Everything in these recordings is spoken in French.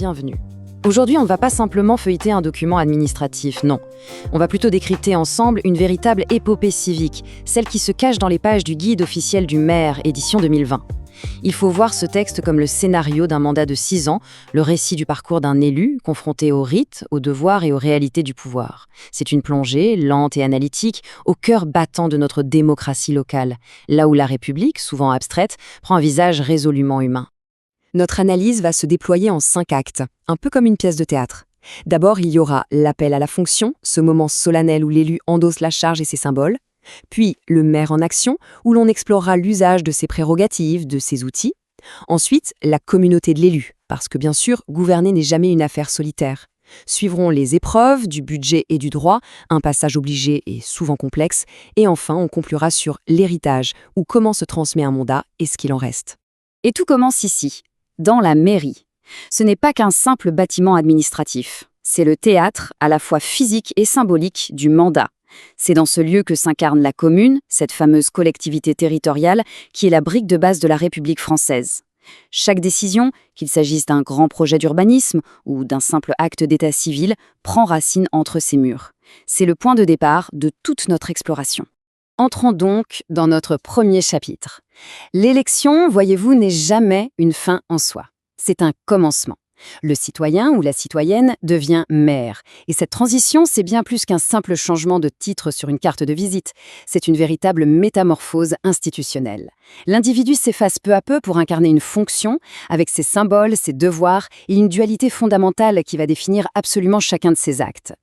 bienvenue. Aujourd'hui, on ne va pas simplement feuilleter un document administratif, non. On va plutôt décrypter ensemble une véritable épopée civique, celle qui se cache dans les pages du Guide officiel du maire, édition 2020. Il faut voir ce texte comme le scénario d'un mandat de 6 ans, le récit du parcours d'un élu, confronté aux rites, aux devoirs et aux réalités du pouvoir. C'est une plongée, lente et analytique, au cœur battant de notre démocratie locale, là où la République, souvent abstraite, prend un visage résolument humain. Notre analyse va se déployer en 5 actes, un peu comme une pièce de théâtre. D'abord, il y aura l'appel à la fonction, ce moment solennel où l'élu endosse la charge et ses symboles. Puis, le maire en action, où l'on explorera l'usage de ses prérogatives, de ses outils. Ensuite, la communauté de l'élu, parce que bien sûr, gouverner n'est jamais une affaire solitaire. Suivront les épreuves du budget et du droit, un passage obligé et souvent complexe. Et enfin, on conclura sur l'héritage, ou comment se transmet un mandat et ce qu'il en reste. Et tout commence ici, dans la mairie. Ce n'est pas qu'un simple bâtiment administratif. C'est le théâtre, à la fois physique et symbolique, du mandat. C'est dans ce lieu que s'incarne la commune, cette fameuse collectivité territoriale qui est la brique de base de la République française. Chaque décision, qu'il s'agisse d'un grand projet d'urbanisme ou d'un simple acte d'état civil, prend racine entre ces murs. C'est le point de départ de toute notre exploration. Entrons donc dans notre premier chapitre. L'élection, voyez-vous, n'est jamais une fin en soi. C'est un commencement. Le citoyen ou la citoyenne devient maire. Et cette transition, c'est bien plus qu'un simple changement de titre sur une carte de visite. C'est une véritable métamorphose institutionnelle. L'individu s'efface peu à peu pour incarner une fonction, avec ses symboles, ses devoirs et une dualité fondamentale qui va définir absolument chacun de ses actes.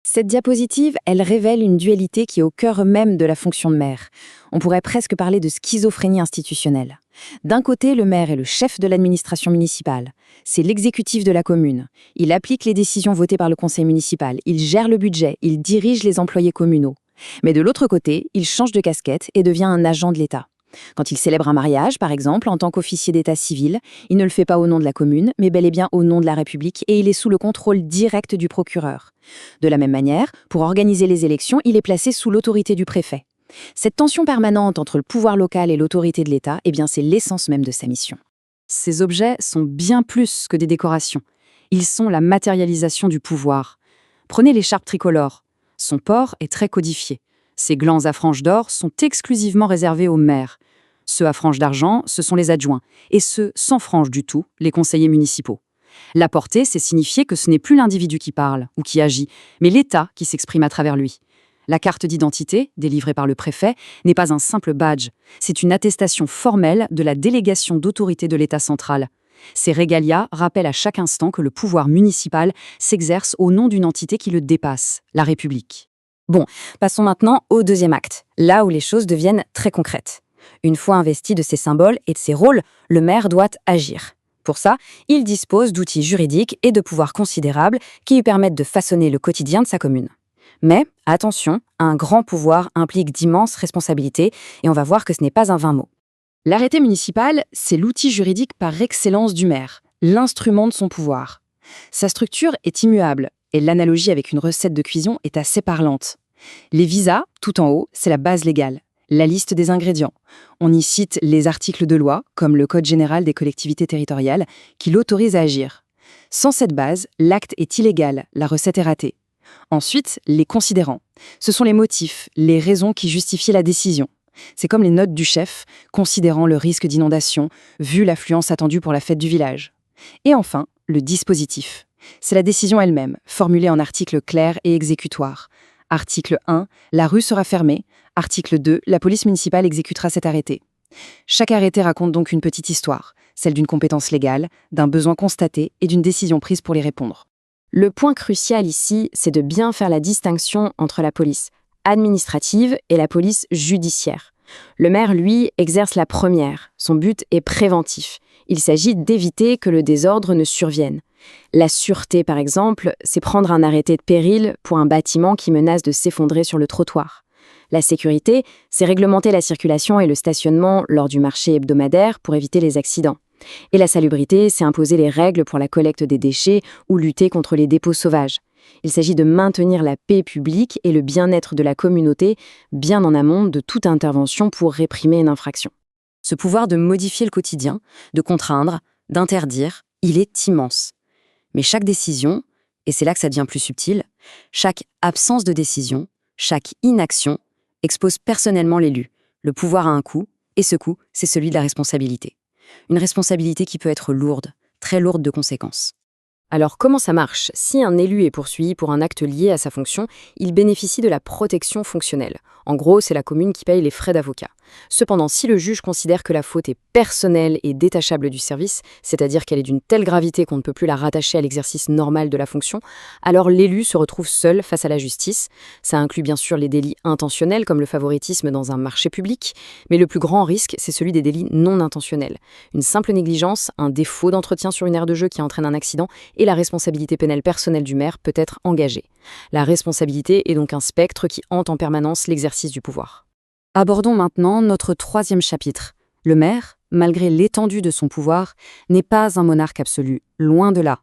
Cette diapositive, elle révèle une dualité qui est au cœur même de la fonction de maire. On pourrait presque parler de schizophrénie institutionnelle. D'un côté, le maire est le chef de l'administration municipale. C'est l'exécutif de la commune. Il applique les décisions votées par le conseil municipal. Il gère le budget. Il dirige les employés communaux. Mais de l'autre côté, il change de casquette et devient un agent de l'État. Quand il célèbre un mariage, par exemple, en tant qu'officier d'état civil, il ne le fait pas au nom de la commune, mais bel et bien au nom de la République, et il est sous le contrôle direct du procureur. De la même manière, pour organiser les élections, il est placé sous l'autorité du préfet. Cette tension permanente entre le pouvoir local et l'autorité de l'État, c'est l'essence même de sa mission. Ces objets sont bien plus que des décorations. Ils sont la matérialisation du pouvoir. Prenez l'écharpe tricolore. Son port est très codifié. Ses glands à franges d'or sont exclusivement réservés aux maires. Ceux à franges d'argent, ce sont les adjoints. Et ceux sans franges du tout, les conseillers municipaux. La portée, c'est signifier que ce n'est plus l'individu qui parle ou qui agit, mais l'État qui s'exprime à travers lui. La carte d'identité, délivrée par le préfet, n'est pas un simple badge. C'est une attestation formelle de la délégation d'autorité de l'État central. Ces régalias rappellent à chaque instant que le pouvoir municipal s'exerce au nom d'une entité qui le dépasse, la République. Bon, passons maintenant au deuxième acte, là où les choses deviennent très concrètes. Une fois investi de ses symboles et de ses rôles, le maire doit agir. Pour ça, il dispose d'outils juridiques et de pouvoirs considérables qui lui permettent de façonner le quotidien de sa commune. Mais, attention, un grand pouvoir implique d'immenses responsabilités et on va voir que ce n'est pas un vain mot. L'arrêté municipal, c'est l'outil juridique par excellence du maire, l'instrument de son pouvoir. Sa structure est immuable et l'analogie avec une recette de cuisson est assez parlante. Les visas, tout en haut, c'est la base légale, la liste des ingrédients. On y cite les articles de loi, comme le Code général des collectivités territoriales, qui l'autorisent à agir. Sans cette base, l'acte est illégal, la recette est ratée. Ensuite, les considérants. Ce sont les motifs, les raisons qui justifient la décision. C'est comme les notes du chef, considérant le risque d'inondation, vu l'affluence attendue pour la fête du village. Et enfin, le dispositif. C'est la décision elle-même, formulée en articles clairs et exécutoires. Article 1, la rue sera fermée. Article 2, la police municipale exécutera cet arrêté. Chaque arrêté raconte donc une petite histoire, celle d'une compétence légale, d'un besoin constaté et d'une décision prise pour y répondre. Le point crucial ici, c'est de bien faire la distinction entre la police administrative et la police judiciaire. Le maire, lui, exerce la première. Son but est préventif. Il s'agit d'éviter que le désordre ne survienne. La sûreté, par exemple, c'est prendre un arrêté de péril pour un bâtiment qui menace de s'effondrer sur le trottoir. La sécurité, c'est réglementer la circulation et le stationnement lors du marché hebdomadaire pour éviter les accidents. Et la salubrité, c'est imposer les règles pour la collecte des déchets ou lutter contre les dépôts sauvages. Il s'agit de maintenir la paix publique et le bien-être de la communauté bien en amont de toute intervention pour réprimer une infraction. Ce pouvoir de modifier le quotidien, de contraindre, d'interdire, il est immense. Mais chaque décision, et c'est là que ça devient plus subtil, chaque absence de décision, chaque inaction expose personnellement l'élu. Le pouvoir a un coût, et ce coût, c'est celui de la responsabilité. Une responsabilité qui peut être lourde, très lourde de conséquences. Alors comment ça marche? Si un élu est poursuivi pour un acte lié à sa fonction, il bénéficie de la protection fonctionnelle. En gros, c'est la commune qui paye les frais d'avocat. Cependant, si le juge considère que la faute est personnelle et détachable du service, c'est-à-dire qu'elle est d'une telle gravité qu'on ne peut plus la rattacher à l'exercice normal de la fonction, alors l'élu se retrouve seul face à la justice. Ça inclut bien sûr les délits intentionnels comme le favoritisme dans un marché public, mais le plus grand risque, c'est celui des délits non intentionnels. Une simple négligence, un défaut d'entretien sur une aire de jeu qui entraîne un accident, et la responsabilité pénale personnelle du maire peut être engagée. La responsabilité est donc un spectre qui hante en permanence l'exercice du pouvoir. Abordons maintenant notre 3e chapitre. Le maire, malgré l'étendue de son pouvoir, n'est pas un monarque absolu, loin de là.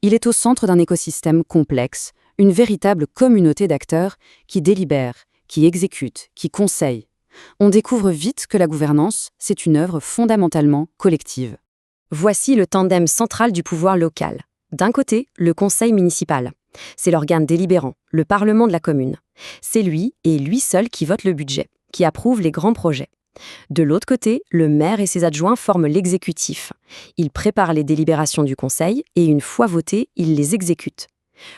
Il est au centre d'un écosystème complexe, une véritable communauté d'acteurs qui délibèrent, qui exécutent, qui conseillent. On découvre vite que la gouvernance, c'est une œuvre fondamentalement collective. Voici le tandem central du pouvoir local. D'un côté, le conseil municipal. C'est l'organe délibérant, le parlement de la commune. C'est lui, et lui seul, qui vote le budget, qui approuve les grands projets. De l'autre côté, le maire et ses adjoints forment l'exécutif. Ils préparent les délibérations du conseil et une fois votés, ils les exécutent.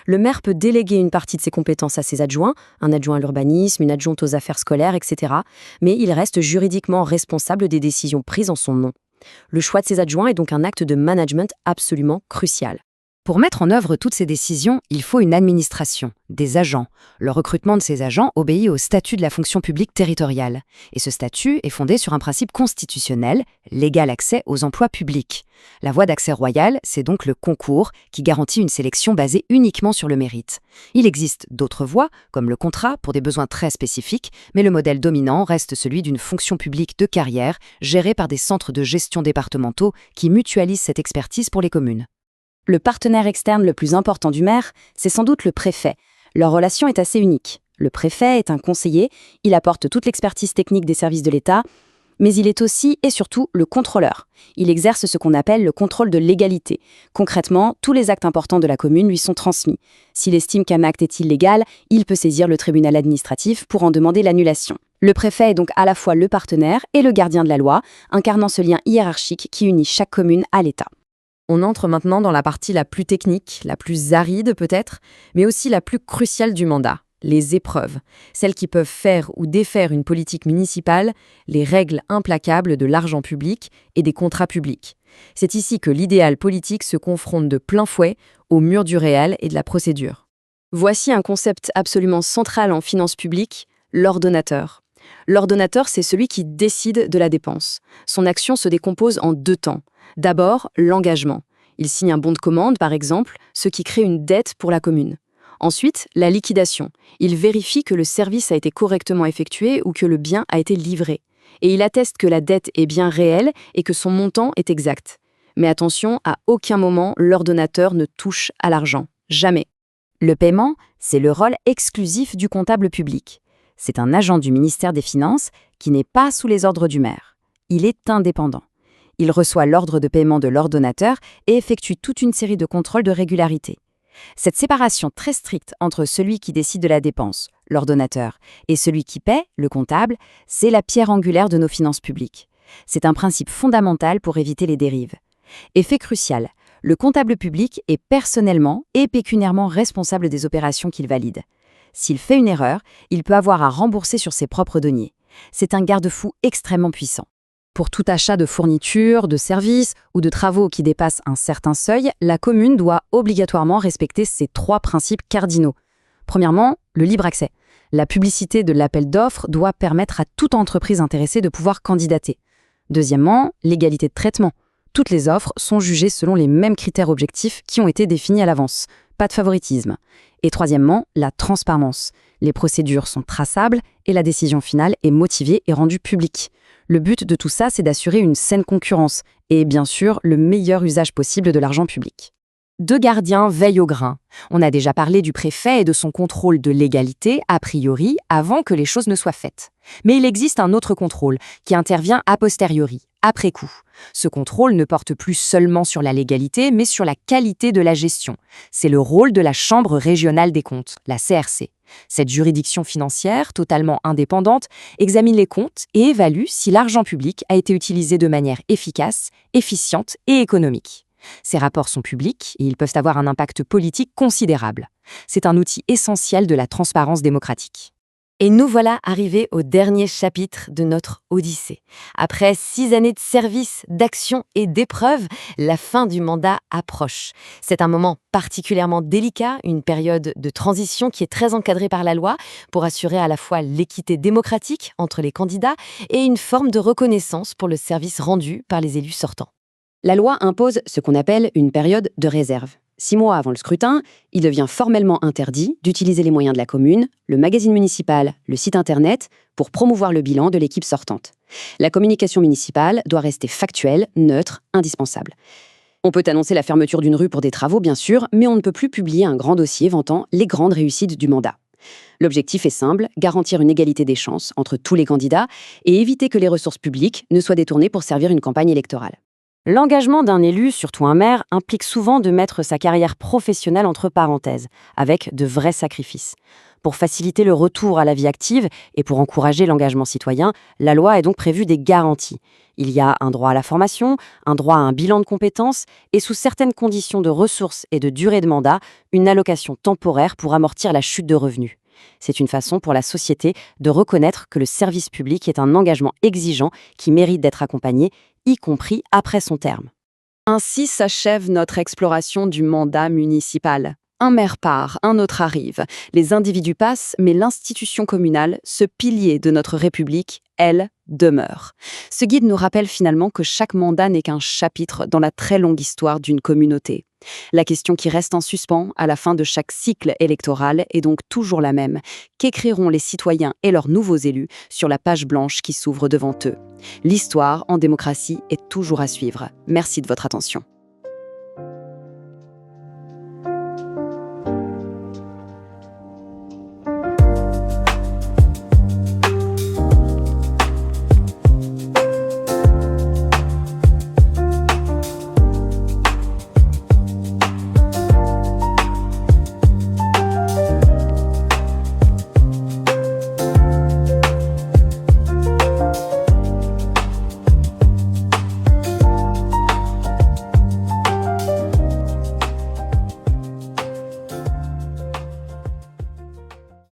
Le maire peut déléguer une partie de ses compétences à ses adjoints, un adjoint à l'urbanisme, une adjointe aux affaires scolaires, etc. Mais il reste juridiquement responsable des décisions prises en son nom. Le choix de ses adjoints est donc un acte de management absolument crucial. Pour mettre en œuvre toutes ces décisions, il faut une administration, des agents. Le recrutement de ces agents obéit au statut de la fonction publique territoriale. Et ce statut est fondé sur un principe constitutionnel, l'égal accès aux emplois publics. La voie d'accès royale, c'est donc le concours, qui garantit une sélection basée uniquement sur le mérite. Il existe d'autres voies, comme le contrat, pour des besoins très spécifiques, mais le modèle dominant reste celui d'une fonction publique de carrière, gérée par des centres de gestion départementaux qui mutualisent cette expertise pour les communes. Le partenaire externe le plus important du maire, c'est sans doute le préfet. Leur relation est assez unique. Le préfet est un conseiller, il apporte toute l'expertise technique des services de l'État, mais il est aussi et surtout le contrôleur. Il exerce ce qu'on appelle le contrôle de légalité. Concrètement, tous les actes importants de la commune lui sont transmis. S'il estime qu'un acte est illégal, il peut saisir le tribunal administratif pour en demander l'annulation. Le préfet est donc à la fois le partenaire et le gardien de la loi, incarnant ce lien hiérarchique qui unit chaque commune à l'État. On entre maintenant dans la partie la plus technique, la plus aride peut-être, mais aussi la plus cruciale du mandat, les épreuves, celles qui peuvent faire ou défaire une politique municipale, les règles implacables de l'argent public et des contrats publics. C'est ici que l'idéal politique se confronte de plein fouet au mur du réel et de la procédure. Voici un concept absolument central en finances publiques, l'ordonnateur. L'ordonnateur, c'est celui qui décide de la dépense. Son action se décompose en 2 temps. D'abord, l'engagement. Il signe un bon de commande, par exemple, ce qui crée une dette pour la commune. Ensuite, la liquidation. Il vérifie que le service a été correctement effectué ou que le bien a été livré. Et il atteste que la dette est bien réelle et que son montant est exact. Mais attention, à aucun moment, l'ordonnateur ne touche à l'argent. Jamais. Le paiement, c'est le rôle exclusif du comptable public. C'est un agent du ministère des Finances qui n'est pas sous les ordres du maire. Il est indépendant. Il reçoit l'ordre de paiement de l'ordonnateur et effectue toute une série de contrôles de régularité. Cette séparation très stricte entre celui qui décide de la dépense, l'ordonnateur, et celui qui paie, le comptable, c'est la pierre angulaire de nos finances publiques. C'est un principe fondamental pour éviter les dérives. Effet crucial, le comptable public est personnellement et pécuniairement responsable des opérations qu'il valide. S'il fait une erreur, il peut avoir à rembourser sur ses propres deniers. C'est un garde-fou extrêmement puissant. Pour tout achat de fournitures, de services ou de travaux qui dépassent un certain seuil, la commune doit obligatoirement respecter ces 3 principes cardinaux. Premièrement, le libre accès. La publicité de l'appel d'offres doit permettre à toute entreprise intéressée de pouvoir candidater. Deuxièmement, l'égalité de traitement. Toutes les offres sont jugées selon les mêmes critères objectifs qui ont été définis à l'avance. Pas de favoritisme. Et troisièmement, la transparence. Les procédures sont traçables et la décision finale est motivée et rendue publique. Le but de tout ça, c'est d'assurer une saine concurrence et bien sûr le meilleur usage possible de l'argent public. 2 gardiens veillent au grain. On a déjà parlé du préfet et de son contrôle de légalité, a priori, avant que les choses ne soient faites. Mais il existe un autre contrôle, qui intervient a posteriori, après coup. Ce contrôle ne porte plus seulement sur la légalité, mais sur la qualité de la gestion. C'est le rôle de la Chambre régionale des comptes, la CRC. Cette juridiction financière, totalement indépendante, examine les comptes et évalue si l'argent public a été utilisé de manière efficace, efficiente et économique. Ces rapports sont publics et ils peuvent avoir un impact politique considérable. C'est un outil essentiel de la transparence démocratique. Et nous voilà arrivés au dernier chapitre de notre Odyssée. Après 6 années de service, d'action et d'épreuves, la fin du mandat approche. C'est un moment particulièrement délicat, une période de transition qui est très encadrée par la loi pour assurer à la fois l'équité démocratique entre les candidats et une forme de reconnaissance pour le service rendu par les élus sortants. La loi impose ce qu'on appelle une période de réserve. 6 mois avant le scrutin, il devient formellement interdit d'utiliser les moyens de la commune, le magazine municipal, le site internet, pour promouvoir le bilan de l'équipe sortante. La communication municipale doit rester factuelle, neutre, indispensable. On peut annoncer la fermeture d'une rue pour des travaux, bien sûr, mais on ne peut plus publier un grand dossier vantant les grandes réussites du mandat. L'objectif est simple, garantir une égalité des chances entre tous les candidats et éviter que les ressources publiques ne soient détournées pour servir une campagne électorale. L'engagement d'un élu, surtout un maire, implique souvent de mettre sa carrière professionnelle entre parenthèses, avec de vrais sacrifices. Pour faciliter le retour à la vie active et pour encourager l'engagement citoyen, la loi a donc prévu des garanties. Il y a un droit à la formation, un droit à un bilan de compétences et, sous certaines conditions de ressources et de durée de mandat, une allocation temporaire pour amortir la chute de revenus. C'est une façon pour la société de reconnaître que le service public est un engagement exigeant qui mérite d'être accompagné, y compris après son terme. Ainsi s'achève notre exploration du mandat municipal. Un maire part, un autre arrive. Les individus passent, mais l'institution communale, ce pilier de notre République, elle, demeure. Ce guide nous rappelle finalement que chaque mandat n'est qu'un chapitre dans la très longue histoire d'une communauté. La question qui reste en suspens à la fin de chaque cycle électoral est donc toujours la même. Qu'écriront les citoyens et leurs nouveaux élus sur la page blanche qui s'ouvre devant eux? L'histoire en démocratie est toujours à suivre. Merci de votre attention.